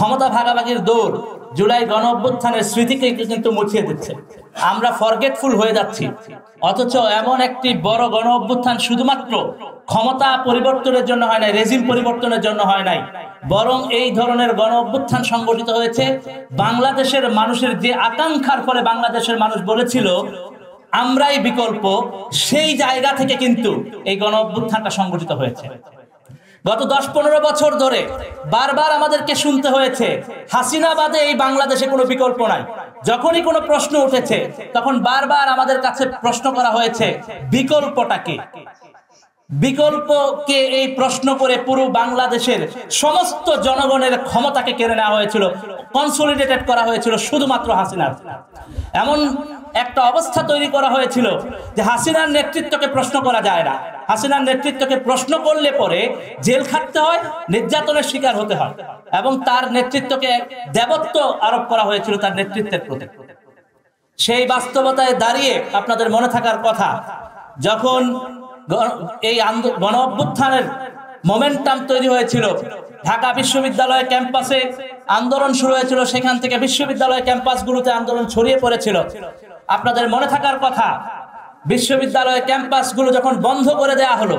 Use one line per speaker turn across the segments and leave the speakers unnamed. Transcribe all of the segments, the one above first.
ক্ষমতা ভাগাভাগির দৌড় জুলাই গণ অভ্যুত্থানের স্মৃতিকে কিন্তু মুছিয়ে দিচ্ছে। আমরা ফরগেটফুল হয়ে যাচ্ছি, অথচ এমন একটি বড় গণ অভ্যুত্থান শুধুমাত্র ক্ষমতা পরিবর্তনের জন্য হয় নাই, রেজিম পরিবর্তনের জন্য হয় নাই, বরং এই ধরনের গণ অভ্যুত্থান সংগঠিত হয়েছে বাংলাদেশের মানুষের যে আকাঙ্ক্ষার ফলে বাংলাদেশের মানুষ বলেছিল আমরাই বিকল্প, সেই জায়গা থেকে কিন্তু এই গণ অভ্যুত্থানটা সংগঠিত হয়েছে। গত 10-15 বছর ধরে বারবার আমাদেরকে শুনতে হয়েছে হাসিনা বাদে এই বাংলাদেশে কোনো বিকল্প নাই। যখনই কোনো প্রশ্ন উঠেছে তখন বারবার আমাদের কাছে প্রশ্ন করা হয়েছে বিকল্পটা কি। বিকল্পকে এই প্রশ্ন করে পুরো বাংলাদেশের সমস্ত জনগণের ক্ষমতাকে কেড়ে নেওয়া হয়েছিল, কনসলিডেটেড করা হয়েছিল শুধুমাত্র হাসিনার। এমন একটা অবস্থা তৈরি করা হয়েছিল যে হাসিনার নেতৃত্বকে প্রশ্ন করা যায় না, হাসিনার নেতৃত্বকে প্রশ্ন করলে পরে জেল খাটতে হয়, নির্যাতনের শিকার হতে হয়, এবং তার নেতৃত্বকে দেবত্ব আরোপ করা হয়েছিল তার নেতৃত্বের প্রতি। সেই বাস্তবতায় দাঁড়িয়ে আপনাদের মনে থাকার কথা, যখন এই গণ অভ্যুত্থানের মোমেন্টাম তৈরি হয়েছিল, ঢাকা বিশ্ববিদ্যালয় ক্যাম্পাসে আন্দোলন শুরু হয়েছিল, সেখান থেকে বিশ্ববিদ্যালয় ক্যাম্পাসগুলোতে আন্দোলন ছড়িয়ে পড়েছিল। আপনাদের মনে থাকার কথা, বিশ্ববিদ্যালয় ক্যাম্পাসগুলো যখন বন্ধ করে দেয়া হলো,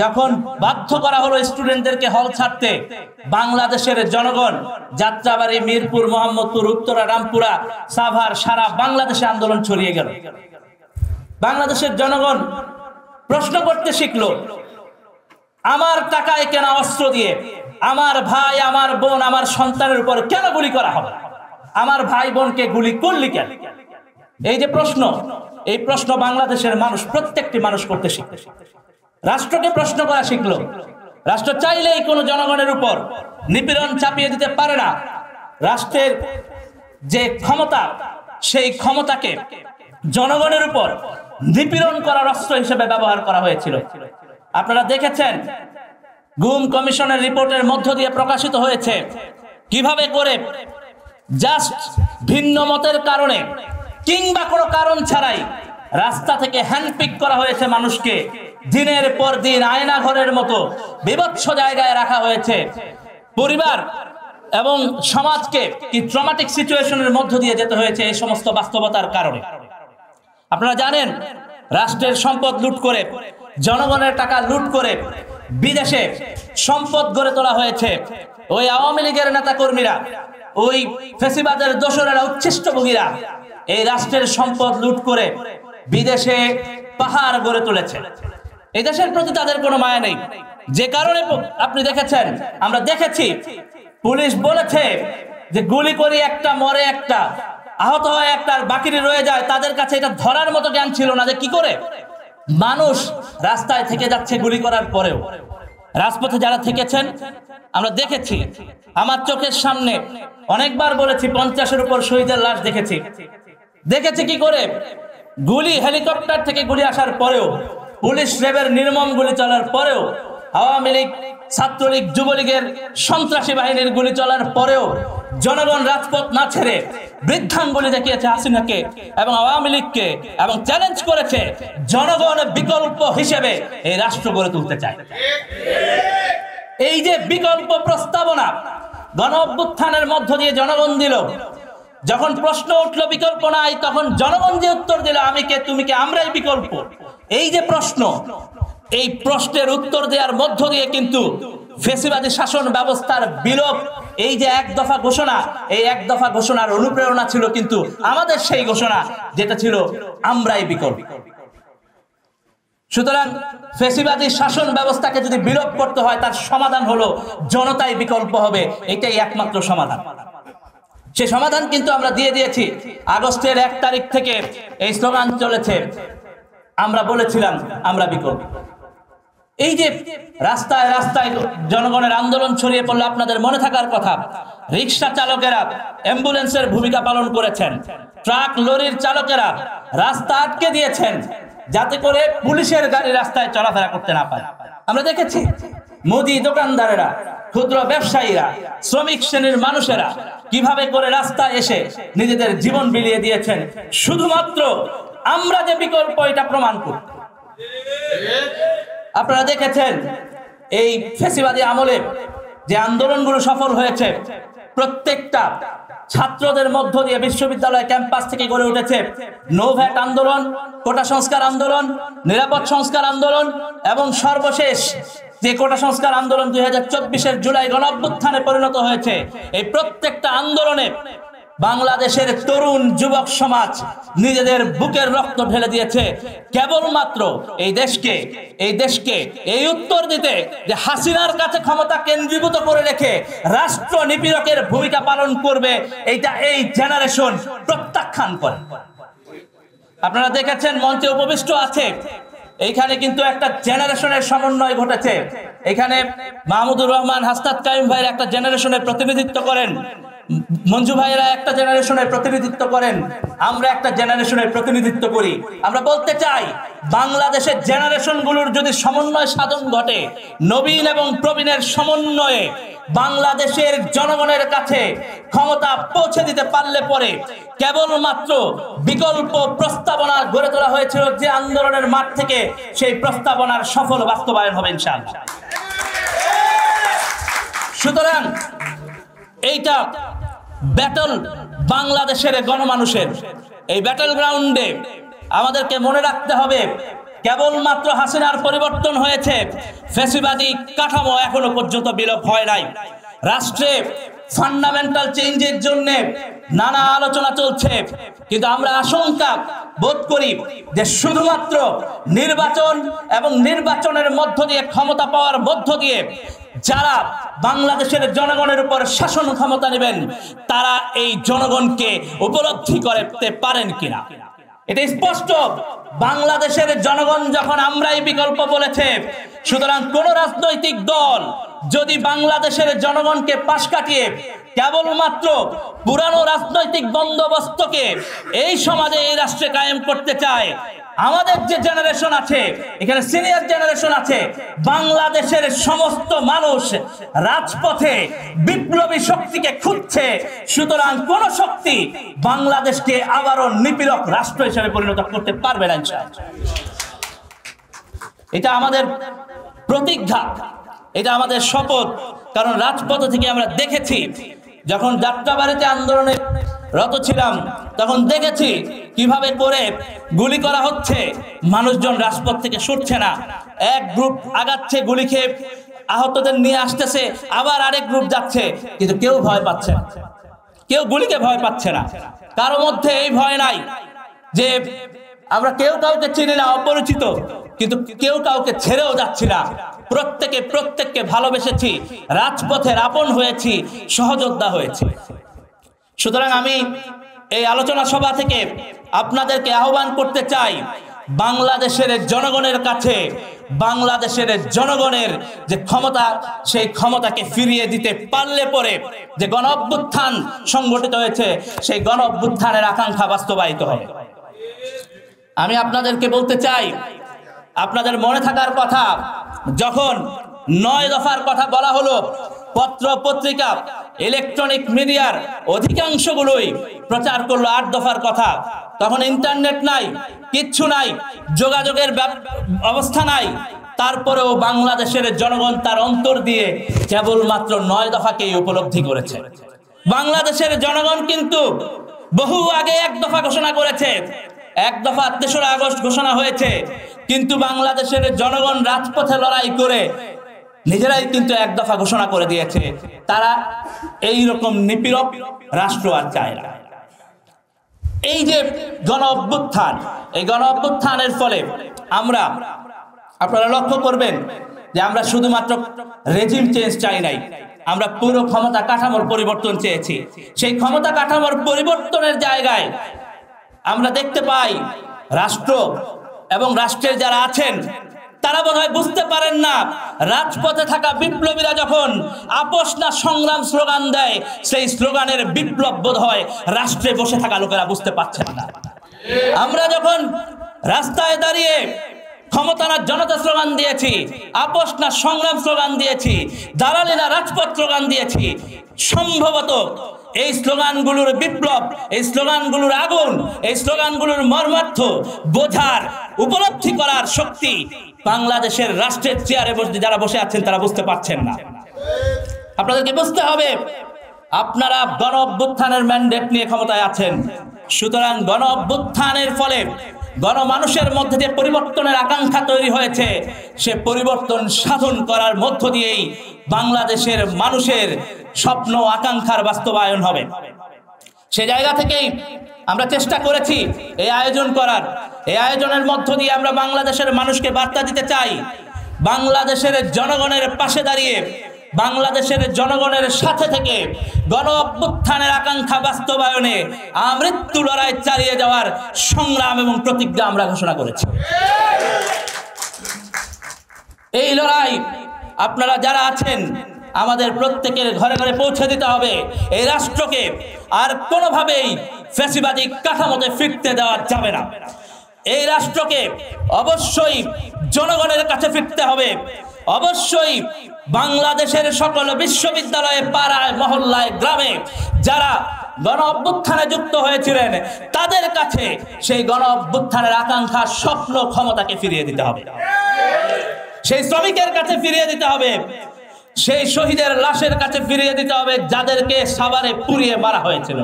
যখন বাধ্য করা হলো স্টুডেন্টদেরকে হল ছাড়তে, বাংলাদেশের জনগণ যাত্রাবাড়ি, মিরপুর, মোহাম্মদপুর, উত্তরা, রামপুরা, সাভার, সারা বাংলাদেশে আন্দোলন ছড়িয়ে গেল। বাংলাদেশের জনগণ প্রশ্ন করতে শিখলো, আমার টাকায় কেনা অস্ত্র দিয়ে আমার ভাই, আমার বোন, আমার সন্তানের উপর কেন গুলি করা হবে? আমার ভাই বোনকে গুলি করলি কেন? এই যে প্রশ্ন, এই প্রশ্ন বাংলাদেশের মানুষ, প্রত্যেকটি মানুষ করতে শিখলো। রাষ্ট্রকে প্রশ্ন করা শিখলো। রাষ্ট্র চাইলেই কোনো জনগণের উপর নিপীড়ন চাপিয়ে দিতে পারে না। রাষ্ট্রের যে ক্ষমতা, সেই ক্ষমতাকে জনগণের উপর নিপীড়ন করার অস্ত্র হিসেবে ব্যবহার করা হয়েছিল। আপনারা দেখেছেন গুম কমিশনের রিপোর্টের মধ্য দিয়ে প্রকাশিত হয়েছে কিভাবে করে জাস্ট ভিন্ন মতের কারণে কিংবা কোনো কারণ ছাড়াই রাস্তা থেকে হ্যান্ডপিক করা হয়েছে মানুষকে, দিনের পর দিন আয়না ঘরের মতো বিভৎস জায়গায় রাখা হয়েছে। পরিবার এবং সমাজকে কি ট্রমাটিক সিচুয়েশনের মধ্য দিয়ে যেতে হয়েছে এই সমস্ত বাস্তবতার কারণে। আপনারা জানেন, রাষ্ট্রের সম্পদ লুট করে, জনগণের টাকা লুট করে বিদেশে সম্পদ গড়ে তোলা হয়েছে। ওই আওয়ামী লীগের নেতা কর্মীরা, ওই ফ্যাসিবাদের দোসরেরা, উচ্ছিষ্টভোগীরা এই রাষ্ট্রের সম্পদ লুট করে বিদেশে পাহাড় গড়ে তুলেছে। এই দেশের প্রতি তাদের কোনো মায়া নেই। যে কারণে আপনি দেখেছেন, আমরা দেখেছি, পুলিশ বলেছে যে গুলি করি একটা, মরে একটা, আহত হয় একটা, আর বাকিটি রয়ে যায়। তাদের কাছে এটা ধরার মতো জ্ঞান ছিল না যে কি করে মানুষ রাস্তায় থেকে যাচ্ছে গুলি করার পরেও। রাজপথে যারা থেকেছেন আমরা দেখেছি, আমার চোখের সামনে অনেকবার বলেছি 50-এর উপর শহীদের লাশ দেখেছি। দেখেছি কি করে গুলি, হেলিকপ্টার থেকে গুলি আসার পরেও, পুলিশ র্যাবের নির্মম গুলি চলার পরেও, আওয়ামী লীগ, ছাত্রলীগ, যুবলীগের সন্ত্রাসী বাহিনীর গুলি চলার পরেও জনগণ রাজপথ না ছেড়ে বৃদ্ধাঙ্গুলি দেখিয়েছে হাসিনাকে এবং আওয়ামী লীগকে, এবং চ্যালেঞ্জ করেছে জনগণ বিকল্প হিসেবে এই রাষ্ট্র গড়ে তুলতে চায়। এই যে বিকল্প প্রস্তাবনা গণ অভ্যুত্থানের মধ্য দিয়ে জনগণ দিল, যখন প্রশ্ন উঠলো বিকল্প নাই, তখন জনগণ যে উত্তর দিল আমি কে, তুমি কে, আমরাই বিকল্প। এই যে প্রশ্ন, এই প্রশ্নের উত্তর দেওয়ার মধ্য দিয়ে কিন্তু ফ্যাসিবাদী শাসন ব্যবস্থার বিলোপ, এই যে এক দফা ঘোষণা, এই এক দফা ঘোষণার অনুপ্রেরণা ছিল কিন্তু আমাদের সেই ঘোষণা, যেটা ছিল আমরাই বিকল্প। সুতরাং ফ্যাসিবাদী শাসন ব্যবস্থাকে যদি বিলোপ করতে হয়, তার সমাধান হলো জনতাই বিকল্প হবে। এটাই একমাত্র সমাধান। সেই সমাধান কিন্তু আমরা দিয়ে দিয়েছি। আগস্টের 1 তারিখ থেকে এই স্লোগান চলেছে, আমরা বলেছিলাম আমরা বিকল্প। এই যে রাস্তায় রাস্তায় জনগণের আন্দোলন ছড়িয়ে পড়লো, আপনাদের মনে থাকার কথা, রিক্সা চালকেরা অ্যাম্বুলেন্সের ভূমিকা পালন করেছেন, ট্রাক লরির চালকেরা রাস্তা আটকে দিয়েছেন যাতে করে পুলিশের গাড়ি রাস্তায় চলাফেরা করতে না পারে। আমরা দেখেছি মুদি দোকানদারেরা, ক্ষুদ্র ব্যবসায়ীরা, শ্রমিক শ্রেণীর মানুষেরা কিভাবে করে রাস্তায় এসে নিজেদের জীবন বিলিয়ে দিয়েছেন শুধুমাত্র আমরা যে বিকল্প এটা প্রমাণ করতে। আপনারা দেখেছেন এই ফ্যাসিবাদী আমলে যে আন্দোলনগুলো সফল হয়েছে, প্রত্যেকটা ছাত্রদের মধ্য দিয়ে বিশ্ববিদ্যালয় ক্যাম্পাস থেকে গড়ে উঠেছে নো ভ্যাট আন্দোলন, কোটা সংস্কার আন্দোলন, নিরাপদ সংস্কার আন্দোলন এবং সর্বশেষ যে কোটা সংস্কার আন্দোলন 2024-এর জুলাই গণঅভ্যুত্থানে পরিণত হয়েছে। এই প্রত্যেকটা আন্দোলনে বাংলাদেশের তরুণ যুবক সমাজ নিজেদের বুকের রক্ত ঢেলে দিয়েছে কেবলমাত্র এই দেশকে এই উত্তর দিতে যে হাসিনার কাছে ক্ষমতা কেন্দ্রীভূত করে রেখে রাষ্ট্র নিপীড়কের ভূমিকা পালন করবে, এইটা এই জেনারেশন প্রত্যাখ্যান করে। আপনারা দেখেছেন মঞ্চে উপবিষ্ট আছে, এইখানে কিন্তু একটা জেনারেশনের সমন্বয় ঘটেছে। এখানে মাহমুদুর রহমান, হাসনাত কাইম ভাইয়ের একটা জেনারেশনের প্রতিনিধিত্ব করেন, মঞ্জু ভাইয়েরা একটা জেনারেশনের প্রতিনিধিত্ব করেন, আমরা একটা জেনারেশনের প্রতিনিধিত্ব করি। আমরা বলতে চাই বাংলাদেশের জেনারেশনগুলোর যদি সমন্বয় সাধন ঘটে, নবীন এবং প্রবীণের সমন্বয়ে বাংলাদেশের জনগণের কাছে ক্ষমতা পৌঁছে দিতে পারলে পরে কেবলমাত্র বিকল্প প্রস্তাবনা গড়ে তোলা হয়েছিল যে আন্দোলনের মাঠ থেকে, সেই প্রস্তাবনার সফল বাস্তবায়ন হবে ইনশাআল্লাহ। সুতরাং এইটা ব্যাটল বাংলাদেশের গণমানুষের, এই ব্যাটল গ্রাউন্ডে আমাদেরকে মনে রাখতে হবে কেবলমাত্র হাসিনার পরিবর্তন হয়েছে, ফ্যাসিবাদী কাঠামো এখনো পর্যন্ত বিলোপ হয় নাই। রাষ্ট্রে ফান্ডামেন্টাল চেঞ্জের জন্য নানা আলোচনা চলছে, কিন্তু আমরা আশঙ্কা বোধ করি যে শুধুমাত্র নির্বাচন এবং নির্বাচনের মধ্য দিয়ে ক্ষমতা পাওয়ার মধ্য দিয়ে যারা বাংলাদেশের জনগণের উপর শাসন ক্ষমতা নেবেন তারা এই জনগণকে উপলব্ধি করতে পারেন কিনা। এটা স্পষ্ট, বাংলাদেশের জনগণ যখন আমরাই বিকল্প বলেছে, সুতরাং কোন রাজনৈতিক দল যদি বাংলাদেশের জনগণকে পাশ কাটিয়ে কেবলমাত্র পুরানো রাজনৈতিক বন্দোবস্তকে এই সমাজে এই রাষ্ট্রে কায়েম করতে চায়, আমাদের যে জেনারেশন আছে, এখানে সিনিয়র জেনারেশন আছে, বাংলাদেশের সমস্ত মানুষ রাজপথে বিপ্লবী শক্তিকে খুঁজছে। সুতরাং কোন শক্তি বাংলাদেশকে আবারও নিপীড়ক রাষ্ট্র হিসেবে পরিণত করতে পারবে না ইনশাআল্লাহ। এটা আমাদের প্রতিজ্ঞা, এটা আমাদের শপথ। কারণ রাজপথ থেকে আমরা দেখেছি, যখন যাত্রাবাড়িতে আন্দোলনে রত ছিলাম তখন দেখেছি কিভাবে করে গুলি করা হচ্ছে, মানুষজন রাজপথ থেকে সরছে না, এক গ্রুপ আগাচ্ছে গুলি খেয়ে আহতদের নিয়ে আসতেছে, আবার আরেক গ্রুপ যাচ্ছে, কিন্তু কেউ ভয় পাচ্ছে না, কেউ গুলিকে ভয় পাচ্ছে না। কারো মধ্যে এই ভয় নাই যে আমরা কেউ কাউকে চিনি না, অপরিচিত, কিন্তু কেউ কাউকে ছেড়েও যাচ্ছি না, প্রত্যেককে ভালোবেসেছি, রাজপথের আপন হয়েছি, সহযোদ্ধা হয়েছি। সুতরাং আমি এই আলোচনা সভা থেকে আপনাদেরকে আহ্বান করতে চাই, বাংলাদেশের জনগণের কাছে বাংলাদেশের জনগণের যে ক্ষমতা, সেই ক্ষমতাকে ফিরিয়ে দিতে পারলে পরে যে গণ অভ্যুত্থান সংগঠিত হয়েছে, সেই গণ অভ্যুত্থানের আকাঙ্ক্ষা বাস্তবায়িত হবে। আমি আপনাদেরকে বলতে চাই, আপনাদের মনে থাকার কথা, যখন 9 দফার কথা বলা হলো, পত্র পত্রিকা ইলেকট্রনিক মিডিয়ার অধিকাংশগুলোই প্রচার করলো 8 দফার কথা। তখন ইন্টারনেট নাই, কিচ্ছু নাই, যোগাযোগের অবস্থা নাই, তারপরেও বাংলাদেশের জনগণ তার অন্তর দিয়ে কেবলমাত্র 9 দফাকেই উপলব্ধি করেছে। বাংলাদেশের জনগণ কিন্তু বহু আগে 1 দফা ঘোষণা করেছে, 1 দফা 3রা আগস্ট ঘোষণা হয়েছে, কিন্তু বাংলাদেশের জনগণ রাজপথে লড়াই করে নিজেরাই কিন্তু 1 দফা ঘোষণা করে দিয়েছে। তারা এই রকম নিপীড়ক রাষ্ট্র আর চায় না। এই যে গণ অভ্যুত্থান, এই গণ অভ্যুত্থানের ফলে আপনারা লক্ষ্য করবেন যে আমরা শুধুমাত্র রেজিম চেঞ্জ চাই নাই, আমরা পুরো ক্ষমতা কাঠামোর পরিবর্তন চেয়েছি। সেই ক্ষমতা কাঠামোর পরিবর্তনের জায়গায় আমরা দেখতে পাই রাষ্ট্র এবং রাষ্ট্রের যারা আছেন তারা বোধহয় বুঝতে পারেন না, রাজপথে থাকা বিপ্লবীরা যখন আপোষ না সংগ্রাম স্লোগান দেয়, সেই স্লোগানের বিপ্লব বোধহয় রাষ্ট্রে বসে থাকা লোকেরা বুঝতে পারছেন না। আমরা যখন রাস্তায় দাঁড়িয়ে ক্ষমতা না জনতা স্লোগান দিয়েছি, আপোষ না সংগ্রাম স্লোগান দিয়েছি, দালালি না রাজপথ স্লোগান দিয়েছি, সম্ভবত এই স্লোগানগুলোর বিপ্লব, এই স্লোগানগুলোর আগুন, এই স্লোগানগুলোর মর্মার্থ বোঝার, উপলব্ধি করার শক্তি বাংলাদেশের রাষ্ট্রের চেয়ারে যারা বসে আছেন তারা বুঝতে পারছেন না। আপনাদেরকে বুঝতে হবে, আপনারা গণ অভ্যুত্থানের ম্যান্ডেট নিয়ে ক্ষমতায় আছেন, সুতরাং গণ অভ্যুত্থানের ফলে গণমানুষের মধ্যে যে পরিবর্তনের আকাঙ্ক্ষা তৈরি হয়েছে, সে পরিবর্তন সাধন করার মধ্য দিয়েই বাংলাদেশের মানুষের স্বপ্ন আকাঙ্ক্ষার বাস্তবায়ন হবে। সে জায়গা থেকেই আমরা চেষ্টা করেছি এই আয়োজন করার। এই আয়োজনের মধ্য দিয়ে আমরা বাংলাদেশের মানুষকে বার্তা দিতে চাই, বাংলাদেশের জনগণের পাশে দাঁড়িয়ে, বাংলাদেশের জনগণের সাথে থেকে গণ অভ্যুত্থানের আকাঙ্ক্ষা বাস্তবায়নে আমৃত্যু লড়াই চালিয়ে যাওয়ার সংগ্রাম এবং প্রতিজ্ঞা আমরা ঘোষণা করেছি। এই লড়াই আপনারা যারা আছেন, আমাদের প্রত্যেকের ঘরে ঘরে পৌঁছে দিতে হবে। এই রাষ্ট্রকে আর কোনোভাবেই ফ্যাসিবাদী কাঠামোতে ফিরতে দেওয়া যাবে না। এই রাষ্ট্রকে অবশ্যই জনগণের কাছে ফিরতে হবে। অবশ্যই বাংলাদেশের সকল বিশ্ববিদ্যালয়ে, পাড়ায়, মহল্লায়, গ্রামে যারা গণ অভ্যুত্থানে যুক্ত হয়েছিলেন, তাদের কাছে সেই গণ অভ্যুত্থানের আকাঙ্ক্ষা, স্বপ্ন, ক্ষমতাকে ফিরিয়ে দিতে হবে। সেই শ্রমিকের কাছে ফিরিয়ে দিতে হবে, সেই শহীদের লাশের কাছে ফিরিয়ে দিতে হবে যাদেরকে সাভারে পুড়িয়ে মারা হয়েছিল।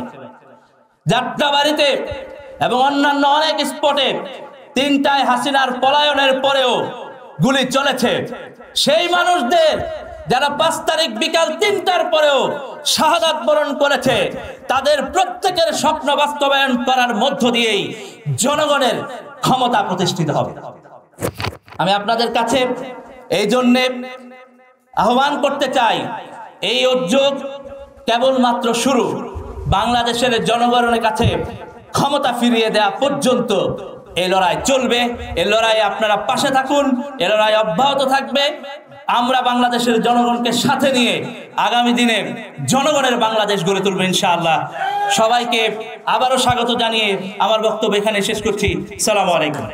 যাত্রাবাড়িতে এবং অন্যান্য অনেক স্পটে 3টায় হাসিনার পলায়নের পরেও গুলি চলেছে। সেই মানুষদের যারা 5 তারিখ বিকাল 3টার পরেও শাহাদাত বরণ করেছে, তাদের প্রত্যেকের স্বপ্ন বাস্তবায়ন করার মধ্য দিয়েই জনগণের ক্ষমতা প্রতিষ্ঠিত হবে। আমি আপনাদের কাছে এই জন্যে আহ্বান করতে চাই, এই উদ্যোগ কেবলমাত্র শুরু। বাংলাদেশের জনগণের কাছে ক্ষমতা ফিরিয়ে দেওয়া পর্যন্ত এই লড়াই চলবে। এই লড়াইয়ে আপনারা পাশে থাকুন, এই লড়াই অব্যাহত থাকবে। আমরা বাংলাদেশের জনগণকে সাথে নিয়ে আগামী দিনে জনগণের বাংলাদেশ গড়ে তুলব ইনশাআল্লাহ। সবাইকে আবারও স্বাগত জানিয়ে আমার বক্তব্য এখানে শেষ করছি। আসসালামু আলাইকুম।